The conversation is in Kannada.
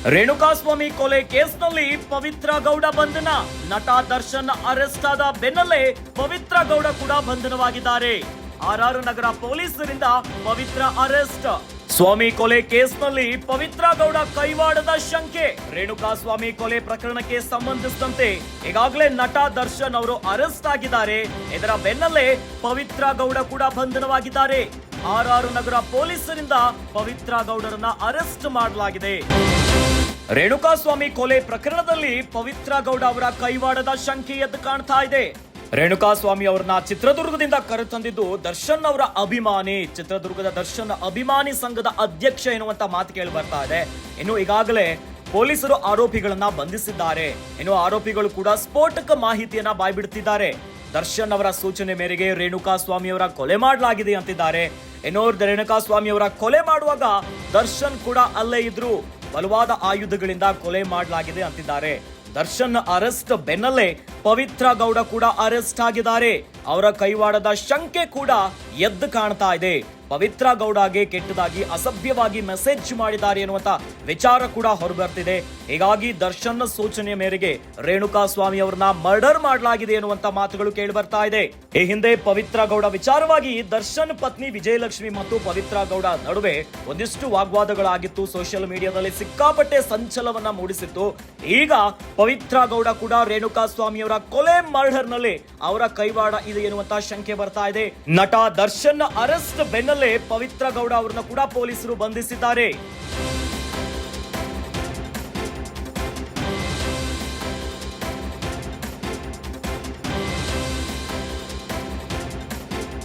ರೇಣುಕಾಸ್ವಾಮಿ ಕೊಲೆ ಕೇಸ್ನಲ್ಲಿ ಪವಿತ್ರ ಗೌಡ ಬಂಧನ. ನಟ ದರ್ಶನ್ ಅರೆಸ್ಟ್ ಆದ ಬೆನ್ನಲ್ಲೇ ಪವಿತ್ರ ಗೌಡ ಕೂಡ ಬಂಧನವಾಗಿದ್ದಾರೆ. ಆರ್ ನಗರ ಪೊಲೀಸರಿಂದ ಪವಿತ್ರ ಅರೆಸ್ಟ್. ಸ್ವಾಮಿ ಕೊಲೆ ಕೇಸ್ನಲ್ಲಿ ಪವಿತ್ರ ಗೌಡ ಕೈವಾಡದ ಶಂಕೆ. ರೇಣುಕಾಸ್ವಾಮಿ ಕೊಲೆ ಪ್ರಕರಣಕ್ಕೆ ಸಂಬಂಧಿಸಿದಂತೆ ಈಗಾಗಲೇ ನಟ ದರ್ಶನ್ ಅವರು ಅರೆಸ್ಟ್ ಆಗಿದ್ದಾರೆ. ಇದರ ಬೆನ್ನಲ್ಲೇ ಪವಿತ್ರ ಗೌಡ ಕೂಡ ಬಂಧನವಾಗಿದ್ದಾರೆ. ಆರ್ ನಗರ ಪೊಲೀಸರಿಂದ ಪವಿತ್ರ ಗೌಡರನ್ನ ಅರೆಸ್ಟ್ ಮಾಡಲಾಗಿದೆ. ರೇಣುಕಾಸ್ವಾಮಿ ಕೊಲೆ ಪ್ರಕರಣದಲ್ಲಿ ಪವಿತ್ರ ಗೌಡ ಅವರ ಕೈವಾಡದ ಶಂಕೆ ಎದ್ದು ಕಾಣ್ತಾ ಇದೆ. ರೇಣುಕಾಸ್ವಾಮಿ ಅವರನ್ನ ಚಿತ್ರದುರ್ಗದಿಂದ ಕರೆತಂದಿದ್ದು ದರ್ಶನ್ ಅವರ ಅಭಿಮಾನಿ. ಚಿತ್ರದುರ್ಗದ ದರ್ಶನ್ ಅಭಿಮಾನಿ ಸಂಘದ ಅಧ್ಯಕ್ಷ ಎನ್ನುವಂತ ಮಾತು ಕೇಳಿ ಬರ್ತಾ ಇದೆ. ಇನ್ನು ಈಗಾಗಲೇ ಪೊಲೀಸರು ಆರೋಪಿಗಳನ್ನ ಬಂಧಿಸಿದ್ದಾರೆ. ಇನ್ನು ಆರೋಪಿಗಳು ಕೂಡ ಸ್ಫೋಟಕ ಮಾಹಿತಿಯನ್ನ ಬಾಯ್ಬಿಡುತ್ತಿದ್ದಾರೆ. ದರ್ಶನ್ ಅವರ ಸೂಚನೆ ಮೇರೆಗೆ ರೇಣುಕಾಸ್ವಾಮಿ ಅವರ ಕೊಲೆ ಮಾಡಲಾಗಿದೆ ಅಂತಿದ್ದಾರೆ. ಇನ್ನು ರೇಣುಕಾಸ್ವಾಮಿ ಅವರ ಕೊಲೆ ಮಾಡುವಾಗ ದರ್ಶನ್ ಕೂಡ ಅಲ್ಲೇ ಇದ್ರು. ಬಲವಾದ ಆಯುಧಗಳಿಂದ ಕೊಲೆ ಮಾಡಲಾಗಿದೆ ಅಂತಿದ್ದಾರೆ. ದರ್ಶನ್ ಅರೆಸ್ಟ್ ಬೆನ್ನಲ್ಲೇ ಪವಿತ್ರ ಗೌಡ ಕೂಡ ಅರೆಸ್ಟ್ ಆಗಿದ್ದಾರೆ. ಅವರ ಕೈವಾಡದ ಶಂಕೆ ಕೂಡ ಎದ್ದು ಕಾಣ್ತಾ ಇದೆ. ಪವಿತ್ರ ಗೌಡಗೆ ಕೆಟ್ಟದಾಗಿ ಅಸಭ್ಯವಾಗಿ ಮೆಸೇಜ್ ಮಾಡಿದ್ದಾರೆ ಎನ್ನುವಂತ ವಿಚಾರ ಕೂಡ ಹೊರಬರ್ತಿದೆ. ಹೀಗಾಗಿ ದರ್ಶನ್ ಸೂಚನೆಯ ಮೇರೆಗೆ ರೇಣುಕಾಸ್ವಾಮಿ ಅವರನ್ನ ಮರ್ಡರ್ ಮಾಡಲಾಗಿದೆ ಎನ್ನುವಂತ ಮಾತುಗಳು ಕೇಳಿ ಬರ್ತಾ ಇದೆ. ಈ ಹಿಂದೆ ಪವಿತ್ರ ಗೌಡ ವಿಚಾರವಾಗಿ ದರ್ಶನ್ ಪತ್ನಿ ವಿಜಯಲಕ್ಷ್ಮಿ ಮತ್ತು ಪವಿತ್ರ ಗೌಡ ನಡುವೆ ಒಂದಿಷ್ಟು ವಾಗ್ವಾದಗಳಾಗಿತ್ತು. ಸೋಷಿಯಲ್ ಮೀಡಿಯಾದಲ್ಲಿ ಸಿಕ್ಕಾಪಟ್ಟೆ ಸಂಚಲನವನ್ನ ಮೂಡಿಸಿತ್ತು. ಈಗ ಪವಿತ್ರ ಗೌಡ ಕೂಡ ರೇಣುಕಾಸ್ವಾಮಿ ಅವರ ಕೊಲೆ ಮರ್ಡರ್ ನಲ್ಲಿ ಅವರ ಕೈವಾಡ ಇದೆ ಎನ್ನುವಂತ ಶಂಕೆ ಬರ್ತಾ ಇದೆ. ನಟ ದರ್ಶನ್ ಅರೆಸ್ಟ್ ಬೆನ್ನಲ್ಲೇ ಪವಿತ್ರ ಗೌಡ ಅವರನ್ನು ಕೂಡ ಪೊಲೀಸರು ಬಂಧಿಸಿದ್ದಾರೆ.